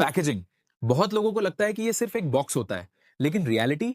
Packaging. बहुत लोगों को लगता है कि ये सिर्फ एक बॉक्स होता है, लेकिन रियलिटी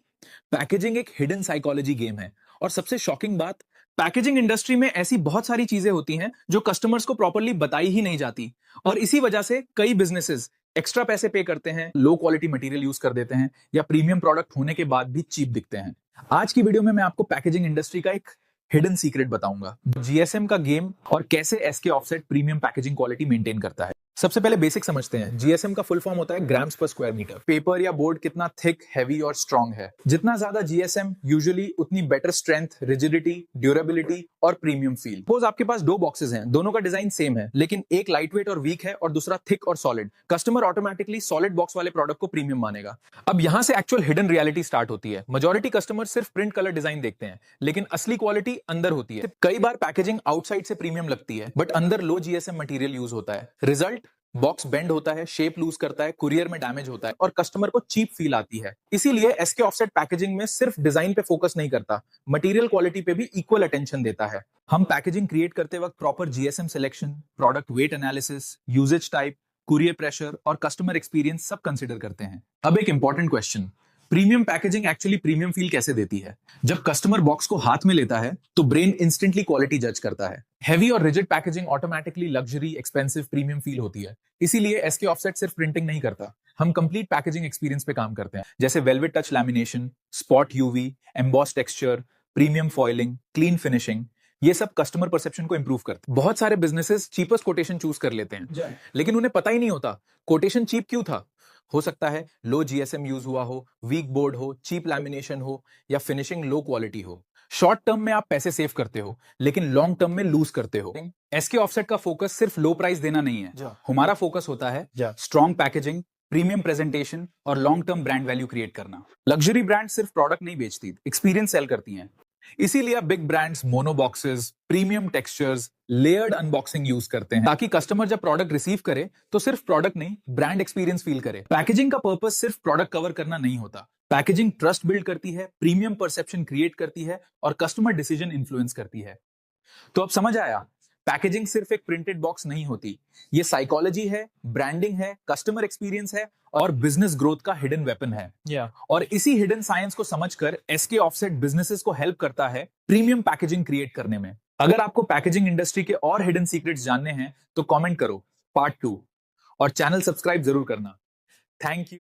पैकेजिंग एक हिडन साइकोलॉजी गेम है। और सबसे शॉकिंग बात, पैकेजिंग इंडस्ट्री में ऐसी बहुत सारी चीजें होती हैं जो कस्टमर्स को प्रॉपर्ली बताई ही नहीं जाती, और इसी वजह से कई बिजनेसेस एक्स्ट्रा पैसे पे करते हैं, लो क्वालिटी मटेरियल यूज कर देते हैं, या प्रीमियम प्रोडक्ट होने के बाद भी चीप दिखते हैं। आज की वीडियो में मैं आपको पैकेजिंग इंडस्ट्री का एक हिडन सीक्रेट बताऊंगा, जीएसएम का गेम और कैसे SK offset premium packaging quality maintain करता है। सबसे पहले बेसिक समझते हैं। जीएसएम का फुल फॉर्म होता है ग्राम्स पर स्क्वायर मीटर। पेपर या बोर्ड कितना थिक, हैवी और स्ट्रॉन्ग है, जितना ज्यादा जीएसएम यूजुअली उतनी बेटर स्ट्रेंथ, रिजिडिटी, ड्यूरेबिलिटी और प्रीमियम फील। सपोज आपके पास दो बॉक्सेस हैं, दोनों का डिजाइन सेम है, लेकिन एक लाइट वेट और वीक है और दूसरा थिक और solid. Customer automatically solid box वाले प्रोडक्ट को प्रीमियम मानेगा। अब यहां से एक्चुअल हिडन रियलिटी स्टार्ट होती है। मेजॉरिटी कस्टमर सिर्फ प्रिंट कलर डिजाइन देखते हैं, लेकिन असली क्वालिटी अंदर होती है। कई बार पैकेजिंग आउटसाइड से प्रीमियम लगती है, बट अंदर लो जीएसएम मटेरियल यूज होता है। रिजल्ट, बॉक्स बेंड होता है, शेप लूज करता है, कुरियर में डैमेज होता है और कस्टमर को चीप फील आती है। इसीलिए एसके ऑफसेट पैकेजिंग में सिर्फ डिजाइन पे फोकस नहीं करता, मटेरियल क्वालिटी पे भी इक्वल अटेंशन देता है। हम पैकेजिंग क्रिएट करते वक्त proper GSM selection, product weight analysis, usage type, courier pressure और कस्टमर एक्सपीरियंस सब कंसिडर करते हैं। अब एक important question, premium packaging actually premium feel कैसे देती है? जब कस्टमर बॉक्स को हाथ में लेता है तो ब्रेन इंस्टेंटली क्वालिटी जज करता है। हेवी और rigid packaging automatically luxury, expensive, premium feel होती है। इसीलिए एसके ऑफसेट सिर्फ प्रिंटिंग नहीं करता, हम कंप्लीट पैकेजिंग एक्सपीरियंस पे काम करते हैं, जैसे velvet touch lamination, spot UV, emboss texture, premium foiling, clean finishing. ये सब कस्टमर परसेप्शन को इंप्रूव करते हैं। बहुत सारे बिजनेसेस चीपेस्ट कोटेशन चूज कर लेते हैं, लेकिन उन्हें पता ही नहीं होता कोटेशन चीप क्यों था। हो सकता है लो जीएसएम यूज हुआ हो, वीक बोर्ड हो, चीप लैमिनेशन हो, या फिनिशिंग लो क्वालिटी हो। शॉर्ट टर्म में आप पैसे सेव करते हो, लेकिन लॉन्ग टर्म में लूज करते हो। एसके ऑफसेट का फोकस सिर्फ लो प्राइस देना नहीं है, हमारा फोकस होता है स्ट्रॉन्ग पैकेजिंग, प्रीमियम प्रेजेंटेशन और long term brand value create करना। लग्जरी ब्रांड सिर्फ प्रोडक्ट नहीं बेचती, एक्सपीरियंस सेल करती हैं। इसीलिए big brands mono boxes, premium textures, layered unboxing use करते हैं, ताकि कस्टमर जब प्रोडक्ट रिसीव करे तो सिर्फ प्रोडक्ट नहीं, ब्रांड एक्सपीरियंस फील करे। पैकेजिंग का पर्पस सिर्फ प्रोडक्ट कवर करना नहीं होता, पैकेजिंग ट्रस्ट बिल्ड करती है, प्रीमियम परसेप्शन क्रिएट करती है और कस्टमर डिसीजन इन्फ्लुएंस करती है। तो अब समझ आया, पैकेजिंग सिर्फ एक प्रिंटेड बॉक्स नहीं होती, ये साइकोलॉजी है, ब्रांडिंग है, कस्टमर एक्सपीरियंस है और बिजनेस ग्रोथ का हिडन वेपन है। और इसी हिडन साइंस को समझकर एसके ऑफसेट बिजनेसेस को हेल्प करता है प्रीमियम पैकेजिंग क्रिएट करने में। अगर आपको पैकेजिंग इंडस्ट्री के और हिडन सीक्रेट्स जानने हैं तो कमेंट करो पार्ट 2, और चैनल सब्सक्राइब जरूर करना। Thank you.